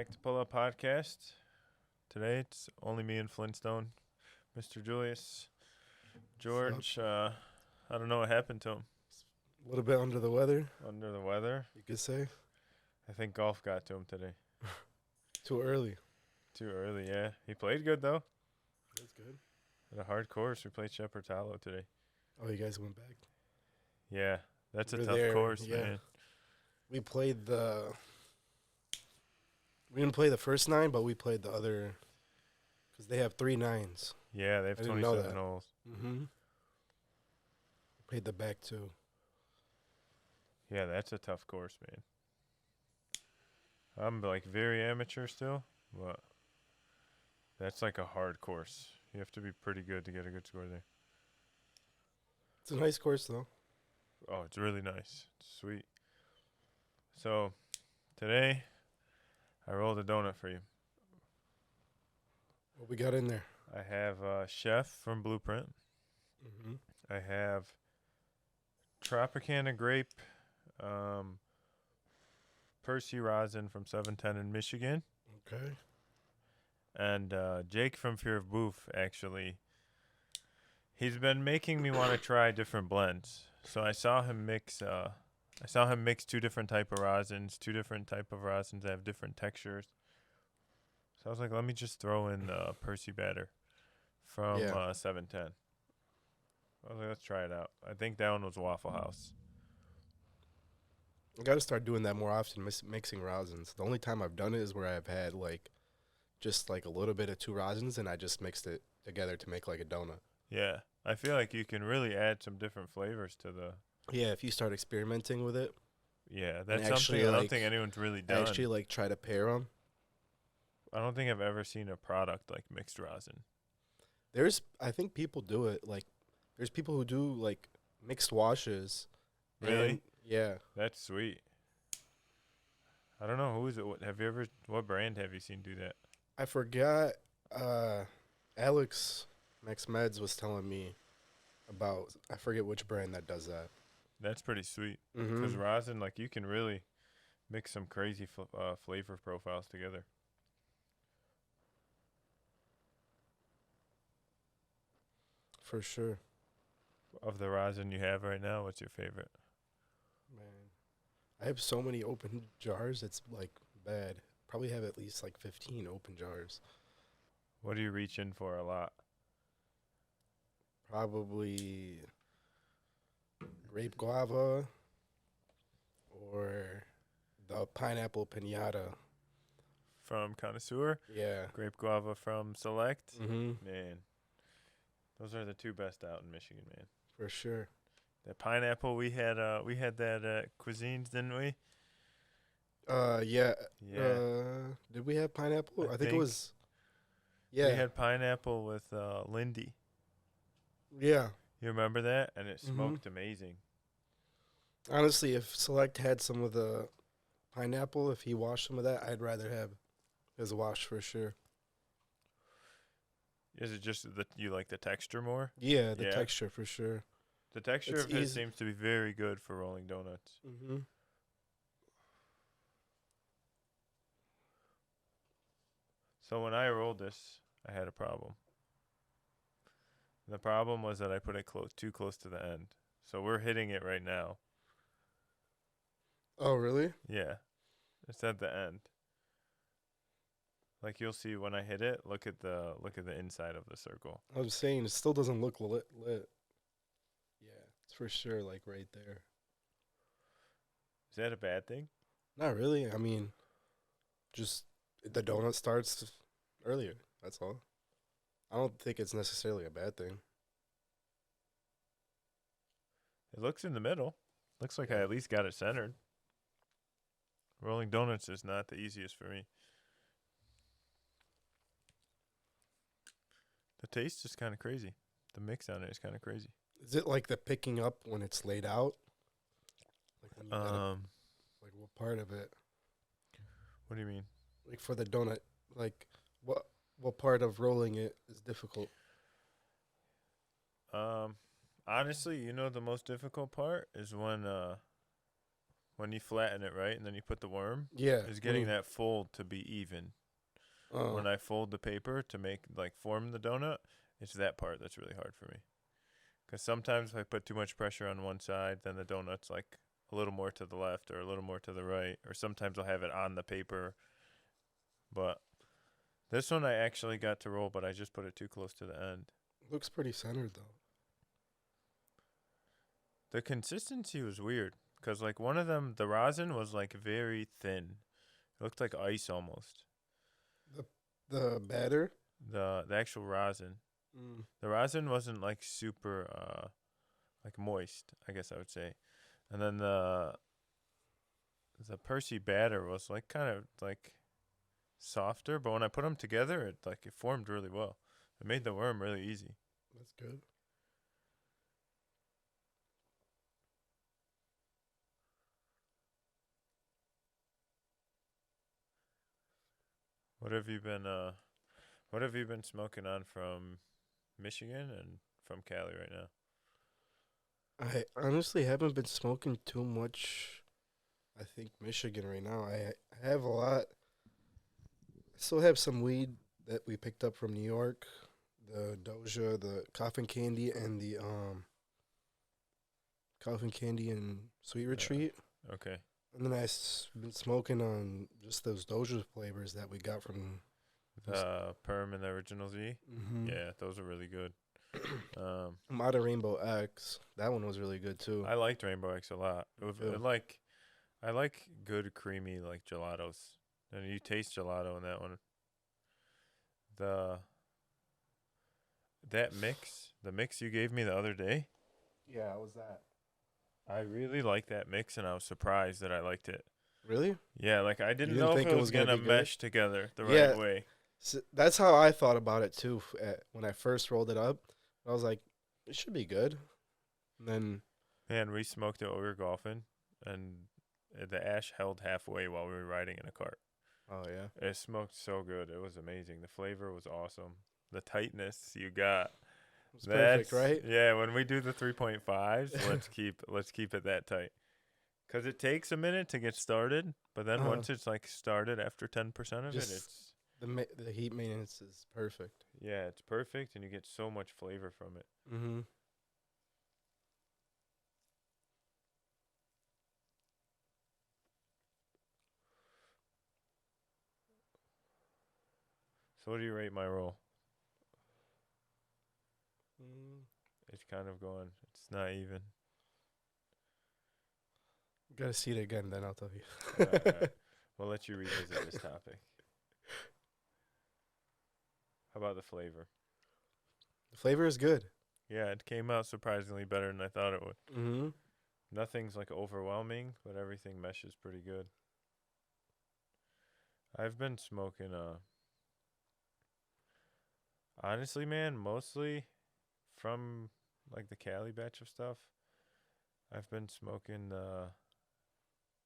back to Pull Up Podcast. Today it's only me and Flintstoned. Mr. Julius. George, I don't know what happened to him. A little bit under the weather, Under the weather. you could say. I think golf got to him today. Too early. Too early, yeah. He played good, though. That's good. At a hard course, we played Shepherd's Hollow today. Oh, you guys went back? Yeah, that's a We're tough there, course, yeah. man. We played the... We didn't play the first 9, but we played the other... Because they have 3 9s. Yeah, they have I didn't know 27 that. holes. Mm-hmm. We played the back, too. Yeah, that's a tough course, man. I'm, very amateur still, but that's like a hard course. You have to be pretty good to get a good score there. It's a nice course, though. Oh, it's really nice. It's sweet. So, today, I rolled a donut for you. What we got in there? I have Chef from Blueprint. Mm-hmm. I have Tropicana Grape, Persy rosin from 710 in Michigan. Okay. And Jake from Fear of Boof, actually. He's been making me want to try different blends. So I saw him mix 2 different type of rosins. 2 different type of rosins that have different textures. So I was like, let me just throw in Persy batter from 710. I was like, let's try it out. I think that one was Waffle House. I got to start doing that more often, mixing rosins. The only time I've done it is where I've had, just a little bit of 2 rosins, and I just mixed it together to make, a donut. Yeah. I feel like you can really add some different flavors to the... Yeah, if you start experimenting with it. Yeah, that's actually, something I don't think anyone's really done. Actually, try to pair them. I don't think I've ever seen a product like mixed rosin. I think people do it. There's people who do, mixed washes. Really? And, yeah. That's sweet. I don't know. Who is it? What brand have you seen do that? I forgot. Alex Max Meds was telling me about, I forget which brand that does that. That's pretty sweet. Mm-hmm. Because rosin, you can really mix some crazy flavor profiles together. For sure. Of the rosin you have right now, what's your favorite? Man, I have so many open jars, it's, bad. Probably have at least, 15 open jars. What do you reach in for a lot? Probably grape guava or the pineapple piñata. From Connoisseur? Yeah. Grape Guava from Select? Mm-hmm. Man, those are the 2 best out in Michigan, man. For sure. The pineapple, we had that at Cuisines, didn't we? Yeah. Yeah. Did we have pineapple? I think it think was. Yeah. We had pineapple with Lindy. Yeah. You remember that? And it smoked amazing. Honestly, if Select had some of the pineapple, if he washed some of that, I'd rather have his wash for sure. Is it just that you like the texture more? Yeah, the texture for sure. The texture of his seems to be very good for rolling donuts. Mm-hmm. So when I rolled this, I had a problem. The problem was that I put it too close to the end. So we're hitting it right now. Oh, really? Yeah. It's at the end. You'll see when I hit it, look at the inside of the circle. I was saying, it still doesn't look lit. Yeah, it's for sure, right there. Is that a bad thing? Not really. I mean, just the donut starts earlier. That's all. I don't think it's necessarily a bad thing. It looks in the middle. Looks like I at least got it centered. Rolling donuts is not the easiest for me. The taste is kind of crazy. The mix on it is kind of crazy. Is it the picking up when it's laid out? When you what part of it? What do you mean? For the donut, what part of rolling it is difficult? Honestly, the most difficult part is when when you flatten it, right, and then you put the worm, Yeah. is getting that fold to be even. Oh. When I fold the paper to make form the donut, it's that part that's really hard for me. Because sometimes if I put too much pressure on one side, then the donut's like a little more to the left or a little more to the right, or sometimes I'll have it on the paper. But this one I actually got to roll, but I just put it too close to the end. Looks pretty centered though. The consistency was weird because one of them, the rosin was very thin. It looked like ice almost. The batter. The actual rosin. The rosin wasn't super moist, I guess I would say. And then the Persy batter was kind of softer, but when I put them together, it formed really well. It made the worm really easy. That's good. What have you been smoking on from Michigan and from Cali right now? I honestly haven't been smoking too much. I think Michigan right now. I have a lot. I still have some weed that we picked up from New York, the Doja, the coffin candy, and the coffin candy and Sweet Retreat. Okay. And then been smoking on just those Doja flavors that we got from The Perm and the Original Z. Mm-hmm. Yeah, those are really good. Mata Rainbow X. That one was really good too. I liked Rainbow X a lot. too. I like good creamy gelatos. And you taste gelato in that one. The mix you gave me the other day, Yeah, how was that? I really liked that mix, and I was surprised that I liked it. Really? Yeah, I didn't didn't know if think it was gonna be good? mesh together the Yeah. right way. So that's how I thought about it too. When I first rolled it up, I was like, "It should be good." And then, Man, we smoked it while we were golfing, and the ash held halfway while we were riding in a cart. oh yeah, It smoked so good. It was amazing. The flavor was awesome. The tightness you got. it's perfect, right? Yeah, when we do the 3.5s, let's keep it that tight. Cuz it takes a minute to get started, but then once it's started after 10% of it, it's the heat maintenance is perfect. yeah, it's perfect and you get so much flavor from it. Mm-hmm. So what do you rate my roll? Mm. It's kind of going. It's not even. Gotta see it again, then I'll tell you. Alright. We'll let you revisit this topic. How about the flavor? The flavor is good. Yeah, it came out surprisingly better than I thought it would. Mm-hmm. Nothing's overwhelming, but everything meshes pretty good. I've been smoking honestly, man, mostly from the Cali batch of stuff. I've been smoking the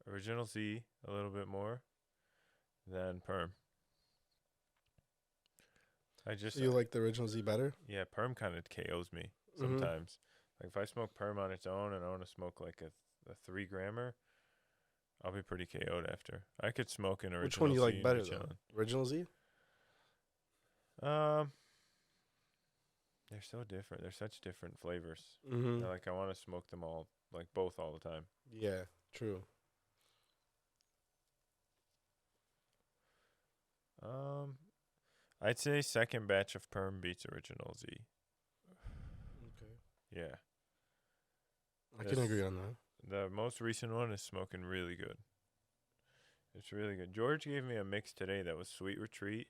Original Z a little bit more than Perm. So you like the original Z better? Yeah, Perm kind of KOs me sometimes. If I smoke Perm on its own and I want to smoke a 3 grammer, I'll be pretty KO'd after. I could smoke an Original Z. Which one do you like better though? Chilling. Original Z? They're so different. They're such different flavors. Mm-hmm. I want to smoke them all, both all the time. Yeah, true. I'd say second batch of Perm beats Original Z. Okay. Yeah. I can agree on that. The most recent one is smoking really good. It's really good. George gave me a mix today that was Sweet Retreat,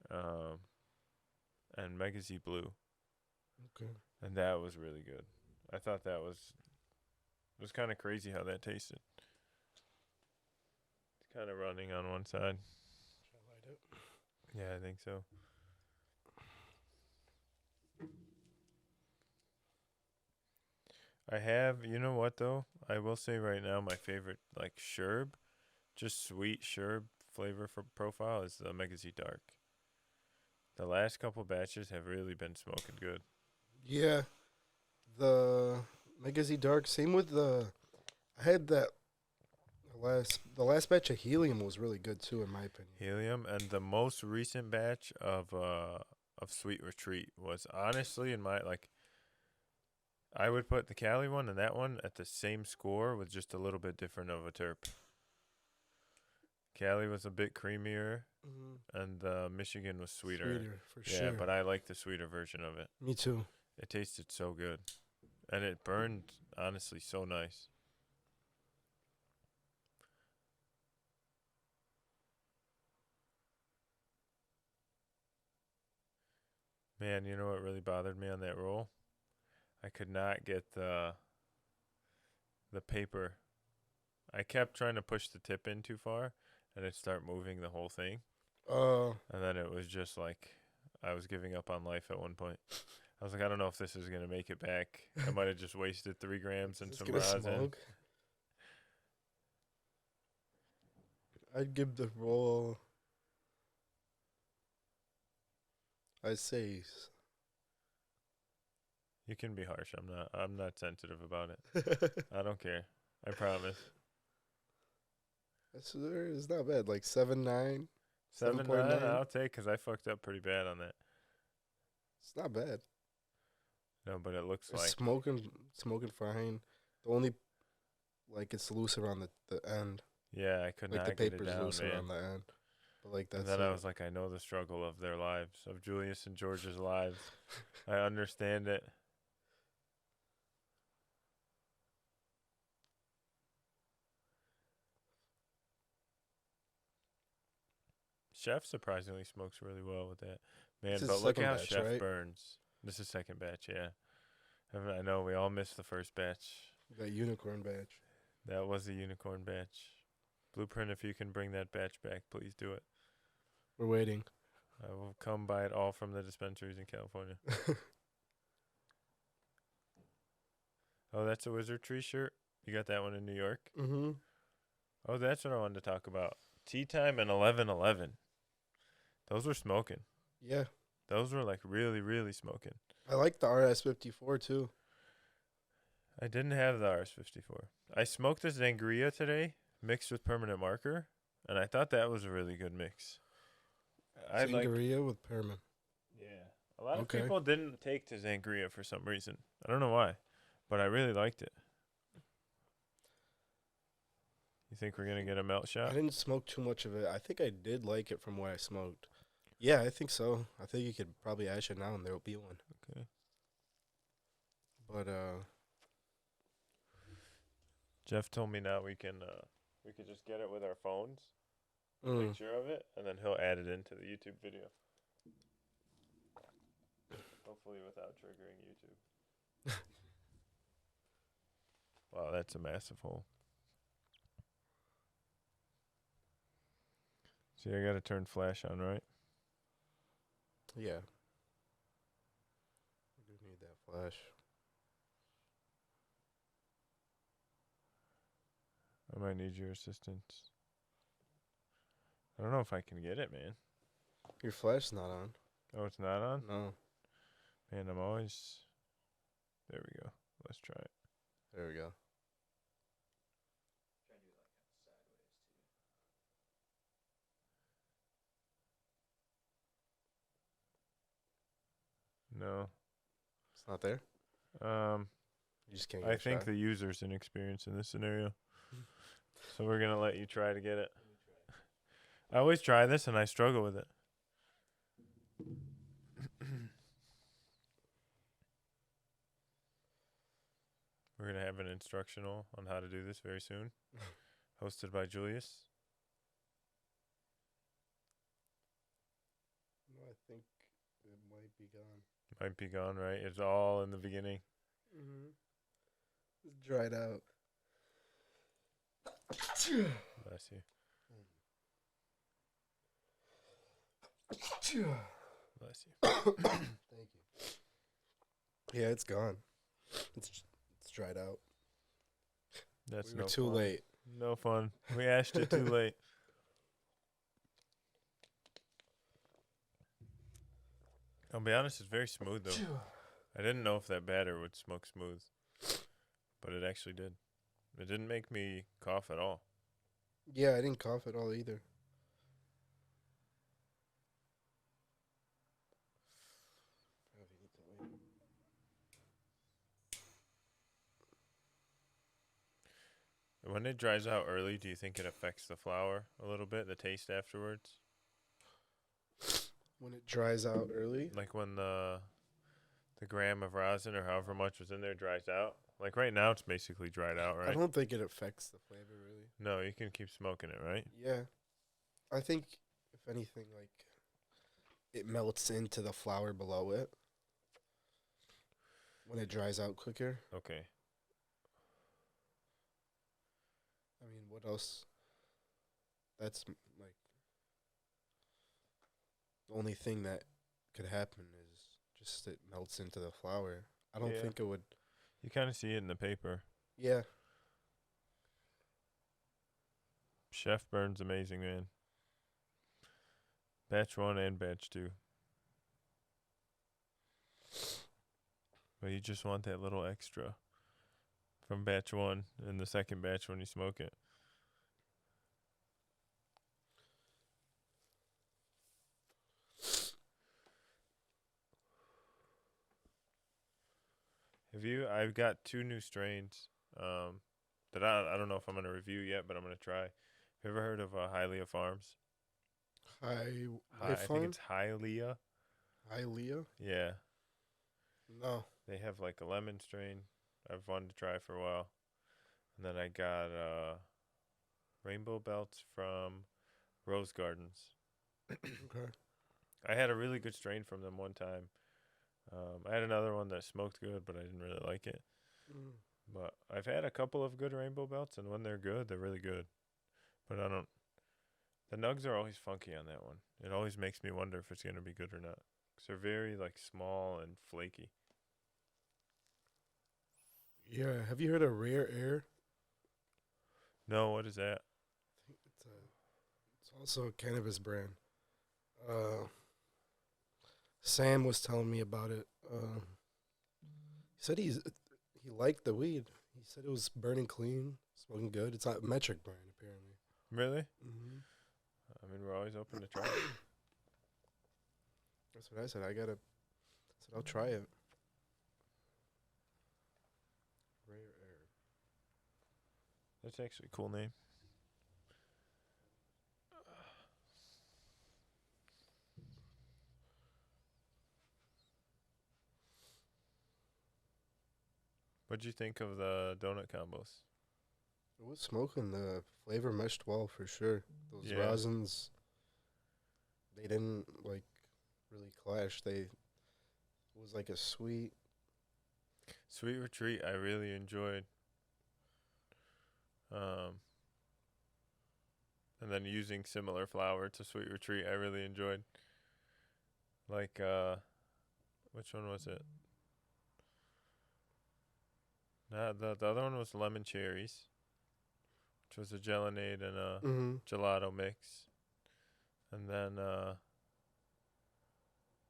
and Mega Z Blue. Okay. And that was really good. I thought it was kind of crazy how that tasted. It's kind of running on one side. Should I light it? Yeah, I think so. I have, you know what though? I will say right now my favorite Sherb, just sweet Sherb flavor for profile is the Mega Z Dark. The last couple batches have really been smoking good. Yeah. The Mega Z Dark, same with I had that The last batch of helium was really good too, in my opinion. Helium, and the most recent batch of Sweet Retreat was honestly in my like. I would put the Cali one and that one at the same score with just a little bit different of a terp. Cali was a bit creamier, and Michigan was sweeter. Sweeter, for Yeah, sure. but I like the sweeter version of it. Me too. It tasted so good, and it burned honestly so nice. Man, you know what really bothered me on that roll? I could not get the paper. I kept trying to push the tip in too far, and it'd start moving the whole thing. And then it was just like I was giving up on life at one point. I was like, I don't know if this is gonna make it back. I might have just wasted 3 grams and some rosin. Smoke? I'd give the roll. I'd say. You can be harsh. I'm not sensitive about it. I don't care. I promise. It's not bad. Like 7.9. 7.9. I'll take because I fucked up pretty bad on that. It's not bad. No, but it looks It's like smoking fine. The only it's loose around the end. Yeah, I could Like not the get it paper's down, loose man. around the end. But like that's And then it. I was like, I know the struggle of their lives, of Julius and George's lives. I understand it. Chef surprisingly smokes really well with that. Man, This is but look second how batch, Chef right? burns. This is second batch, yeah. I know we all missed the first batch. That unicorn batch. That was the unicorn batch. Blueprint, if you can bring that batch back, please do it. We're waiting. I will come buy it all from the dispensaries in California. Oh, that's a Wizard Tree shirt? You got that one in New York? Mm-hmm. Oh, that's what I wanted to talk about. Tea Time and 1111. Those were smoking. Yeah. Those were like really, really smoking. I like the RS-54 too. I didn't have the RS-54. I smoked the Sangria today, mixed with permanent marker, and I thought that was a really good mix. Sangria with permanent. Yeah. A lot of people didn't take to Sangria for some reason. I don't know why, but I really liked it. You think we're going to get a melt shot? I didn't smoke too much of it. I think I did like it from what I smoked. Yeah, I think so. I think you could probably ash it now and there will be one. Okay. But Jeff told me now we could just get it with our phones, picture of it, and then he'll add it into the YouTube video. Hopefully without triggering YouTube. Wow, that's a massive hole. See, I got to turn flash on, right? yeah. We do need that flash. I might need your assistance. I don't know if I can get it, man. Your flash's not on. Oh, it's not on? No. Man, I'm always... There we go. Let's try it. There we go. No. It's not there? You just can't get I think the user's inexperienced in this scenario. So we're going to let you try to get it. I always try this and I struggle with it. We're going to have an instructional on how to do this very soon. Hosted by Julius. No, I think it might be gone. Might be gone, right? It's all in the beginning. Mm-hmm. It's dried out. Bless you. Bless you. Thank you. Yeah, it's gone. It's dried out. That's We were no too fun. late. No fun. We ashed it too late. I'll be honest, it's very smooth though. I didn't know if that batter would smoke smooth, but it actually did. It didn't make me cough at all. Yeah, I didn't cough at all either. When it dries out early, do you think it affects the flour a little bit, the taste afterwards? When it dries out early, Like when the gram of rosin or however much was in there dries out? Like right now, it's basically dried out, I right? don't think it affects the flavor really. No, you can keep smoking it, right? Yeah, I think if anything, like it melts into the flour below it when it dries out quicker. Okay. I mean, what else? That's like the only thing that could happen is just it melts into the flour. I don't Yeah. think it would. You kind of see it in the paper. Yeah, Chef Burn's amazing, man. Batch 1 and batch 2. But you just want that little extra from batch 1 in the second batch when you smoke it. I've got two new strains that I don't know if I'm going to review yet, but I'm going to try. Have you ever heard of Hylia Farms? I think Farm, it's Hylia. Leah. Yeah. No, They have like a lemon strain I've wanted to try for a while. And then I got rainbow belts from Rose Gardens. okay. I had a really good strain from them one time. I had another one that smoked good, but I didn't really like it. Mm. But I've had a couple of good rainbow belts, and when they're good, they're really good. But I don't. The nugs are always funky on that one. It always makes me wonder if it's gonna be good or not. 'Cause they're very like small and flaky. Yeah, have you heard of Rare Air? No, what is that? It's a, it's also a cannabis brand. Uh, Sam was telling me about it. He said he liked the weed. He said it was burning clean, smoking good. It's not a metric brand apparently. Really? Hmm. I mean, we're always open to try it. That's what I said. I said I'll try it. Rare Air. That's actually a cool name. What'd you think of the donut combos? It was smoking. The flavor meshed well for sure. Those Yeah. rosins, they didn't like really clash. It was like a sweet. Sweet Retreat, I really enjoyed. Um, and then using similar flour to Sweet Retreat, I really enjoyed. Like, which one was it? Nah, the other one was lemon cherries, which was a gelinade and a Mm-hmm. gelato mix. And then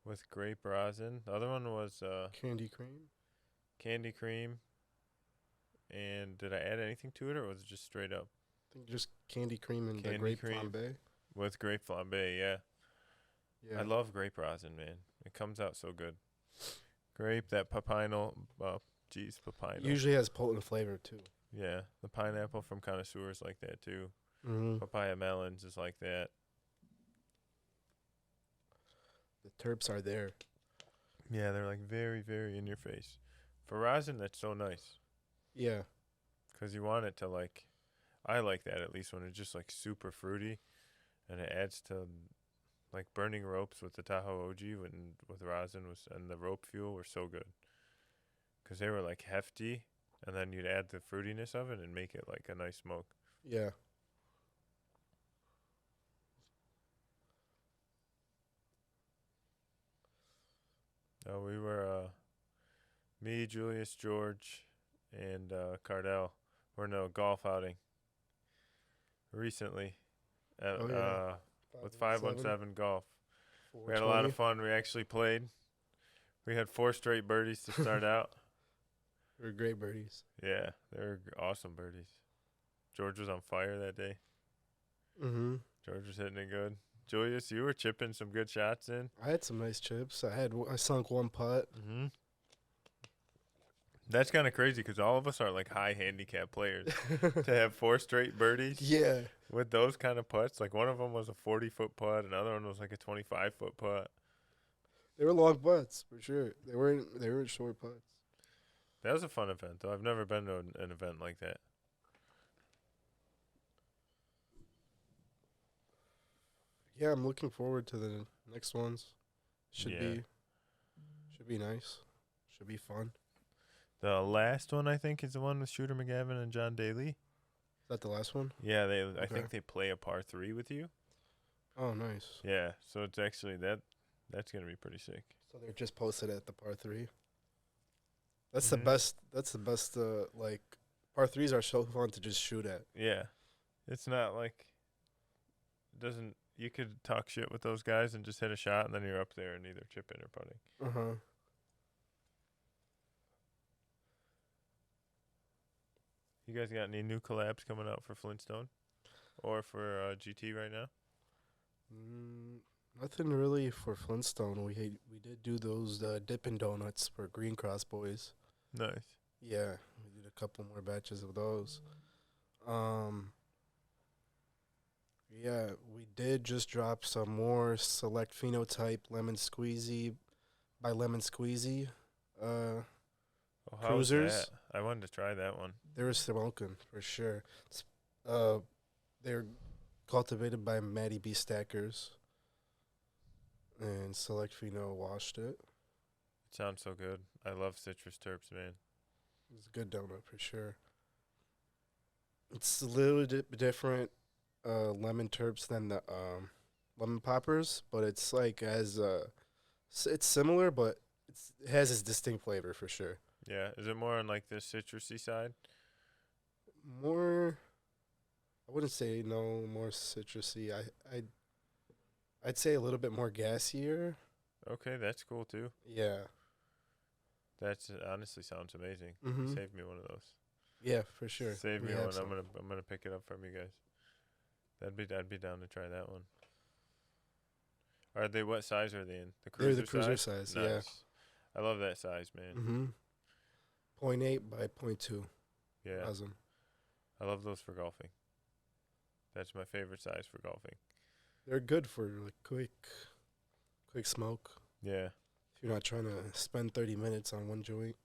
with grape rosin. The other one was Candy cream. candy cream. And did I add anything to it, or was it just straight up I think just candy cream and the candy grape cream flambe. with grape flambe? Yeah, Yeah. I love grape rosin, man. It comes out so good. Grape, that papinal, papinal. Usually has potent flavor too. Yeah, the pineapple from connoisseurs like that too. Mm-hmm. Papaya melons is like that. The terps are there. Yeah, they're like very, very in your face. For rosin, that's so nice. Yeah. 'Cause you want it to like, I like that at least when it's just like super fruity, and it adds to like burning ropes with the Tahoe OG with rosin was and the rope fuel were so good. 'Cause they were like hefty, and then you'd add the fruitiness of it and make it like a nice smoke. Yeah. We were me, Julius, George, and Cardell were in a golf outing recently at, Oh yeah. with 517, 517 Golf. We had a 420. lot of fun. We actually played. We had 4 straight birdies to start out. They're great birdies. Yeah, they were awesome birdies. George was on fire that day. Mm-hmm. George was hitting it good. Julius, you were chipping some good shots in. I had some nice chips. I sunk one putt. Mm-hmm. That's kind of crazy because all of us are like high handicap players. To have 4 straight birdies Yeah. with those kind of putts, like one of them was a 40-foot putt, another one was like a 25-foot putt. They were long putts for sure. They were short putts. That was a fun event, though. I've never been to an event like that. Yeah, I'm looking forward to the next ones. Should Yeah. be nice. Should be fun. The last one, I think, is the one with Shooter McGavin and John Daly. Is that the last one? Yeah, I Okay. think they play a par 3 with you. Oh, nice. Yeah, so it's actually that's gonna be pretty sick. So they're just posted at the par 3. That's the Mhm. best. That's the best. Like par 3s are so fun to just shoot at. Yeah, it's not like doesn't you could talk shit with those guys and just hit a shot and then you're up there and either chipping or putting. Uh-huh. You guys got any new collabs coming out for Flintstone or for GT right now? Nothing really for Flintstone. We did do those Dippin' Donuts for Green Cross Boys. Nice. Yeah, we did a couple more batches of those. Yeah, we did just drop some more Select Phenotype Lemon Squeezy by Lemon Squeezy. Oh, how's Cruisers? that? I wanted to try that one. They were smoking for sure. They're cultivated by Matty B Stackers, and Select Pheno washed it. It sounds so good. I love citrus terps, man. It's a good donut for sure. It's a little bit different lemon terps than the lemon poppers, but it's like it's similar, but it has its distinct flavor for sure. Yeah, is it more on like the citrusy side? More, I wouldn't say no more citrusy. I'd say a little bit more gassier. Okay, that's cool too. Yeah. That's honestly sounds amazing. Mm-hmm. Save me one of those. Yeah, for sure. Save We me have one. some. I'm gonna pick it up from you guys. I'd be down to try that one. Are they what size are they in? The They're cruiser the cruiser size, yeah. Nice. I love that size, man. Mm-hmm. 0.8 by 0.2. Yeah. Awesome. I love those for golfing. That's my favorite size for golfing. They're good for like quick smoke. Yeah. If you're not trying to spend 30 minutes on one joint,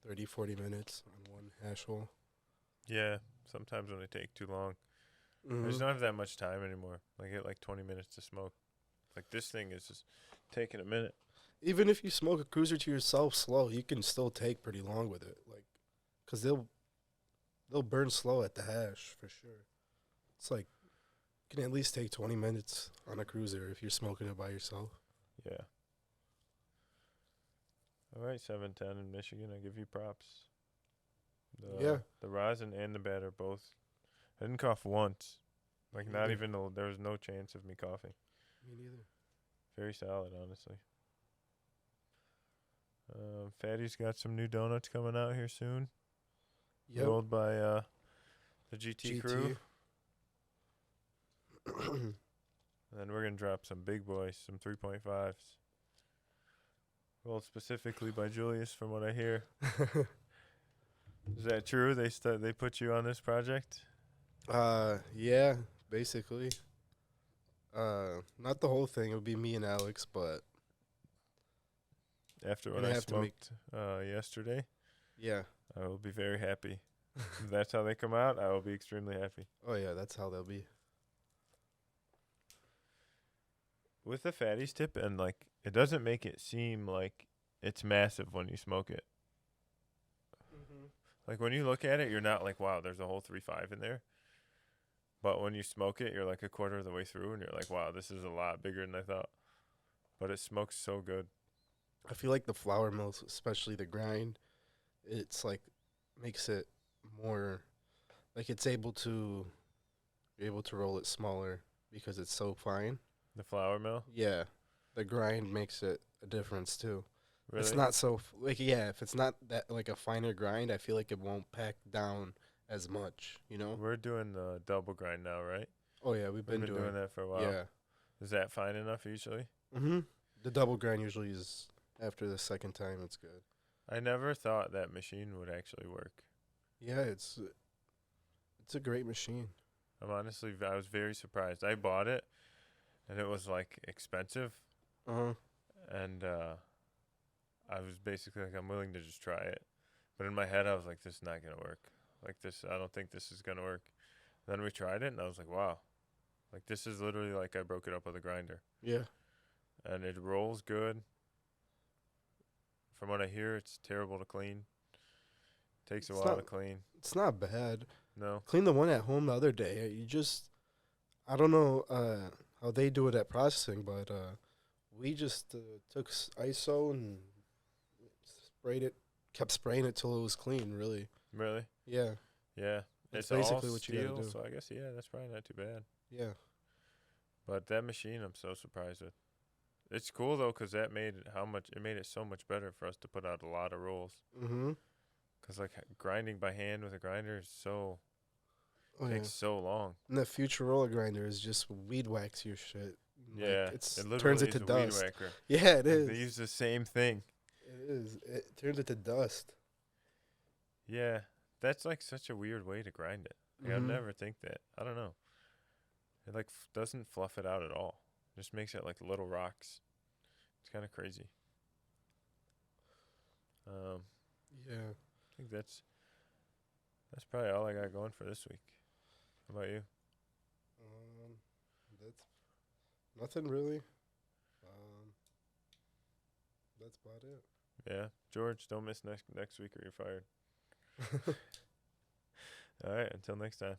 30, 40 minutes on one hash hole. Yeah. Sometimes when they take too long. I Mm-hmm. just don't have that much time anymore. I get like 20 minutes to smoke. Like this thing is just taking a minute. Even if you smoke a cruiser to yourself slow, you can still take pretty long with it. Like, because they'll burn slow at the hash for sure. It's like, you can at least take 20 minutes on a cruiser if you're smoking it by yourself. Yeah. All right, 710 in Michigan. I give you props. Yeah. The rosin and the batter both. I didn't cough once. Like, not Neither. even, there was no chance of me coughing. Me neither. Very solid, honestly. Fatty's got some new donuts coming out here soon. Yep. Rolled by the GT crew. And then we're going to drop some big boys, some 3.5s. Rolled specifically by Julius, from what I hear. Is that true? They put you on this project? Yeah, basically. Not the whole thing. It would be me and Alex, but After what Gonna I have to make- smoked yesterday, yeah. I will be very happy. If that's how they come out, I will be extremely happy. Oh yeah, that's how they'll be. With the Fatty's tip, and like, it doesn't make it seem like it's massive when you smoke it. Like, when you look at it, you're not like, wow, there's a whole 3.5 in there. But when you smoke it, you're like a quarter of the way through, and you're like, wow, this is a lot bigger than I thought. But it smokes so good. I feel like the flour mills, especially the grind, it's like makes it more like it's able to roll it smaller because it's so fine. The flour mill? Yeah, the grind makes it a difference too. Really? It's not so like yeah, if it's not that like a finer grind, I feel like it won't pack down as much, you know? We're doing the double grind now, right? Oh yeah, we've We've been been doing that for a while. Yeah. Is that fine enough usually? Mm-hmm. The double grind usually is after the second time. It's good. I never thought that machine would actually work. Yeah, it's a great machine. I was very surprised. I bought it, and it was like expensive, Uh huh. and I was basically like, I'm willing to just try it. But in my head, I was like, this is not gonna work. Like this, I don't think this is gonna work. Then we tried it, and I was like, wow, like this is literally like I broke it up with a grinder, Yeah. and it rolls good. From what I hear, it's terrible to clean. Takes a It's while not. to clean. It's not bad. No, Cleaned the one at home the other day. I don't know how they do it at processing, but we just took ISO and sprayed it, kept spraying it till it was clean. Really. really, Yeah. yeah. That's It's all basically what you gotta steel, do. so I guess that's probably not too bad. Yeah. But that machine, I'm so surprised with. It's cool though, 'cause that made it made it so much better for us to put out a lot of rolls. Mm-hmm. 'Cause like grinding by hand with a grinder is Oh yeah. takes so long. And the future roller grinder is just weed whacks your shit. Yeah, It's it turns literally it to is a weed dust. whacker. Yeah, it Like, is. they use the same thing. It is. It turns it to dust. Yeah, that's like such a weird way to grind it. Like, I'd Mhm. never think that. I don't know. It like doesn't fluff it out at all. Just makes it like little rocks. It's kind of crazy. Yeah. I think that's probably all I got going for this week. How about you? That's nothing really. That's about it. Yeah, George, don't miss next week or you're fired. All right, until next time.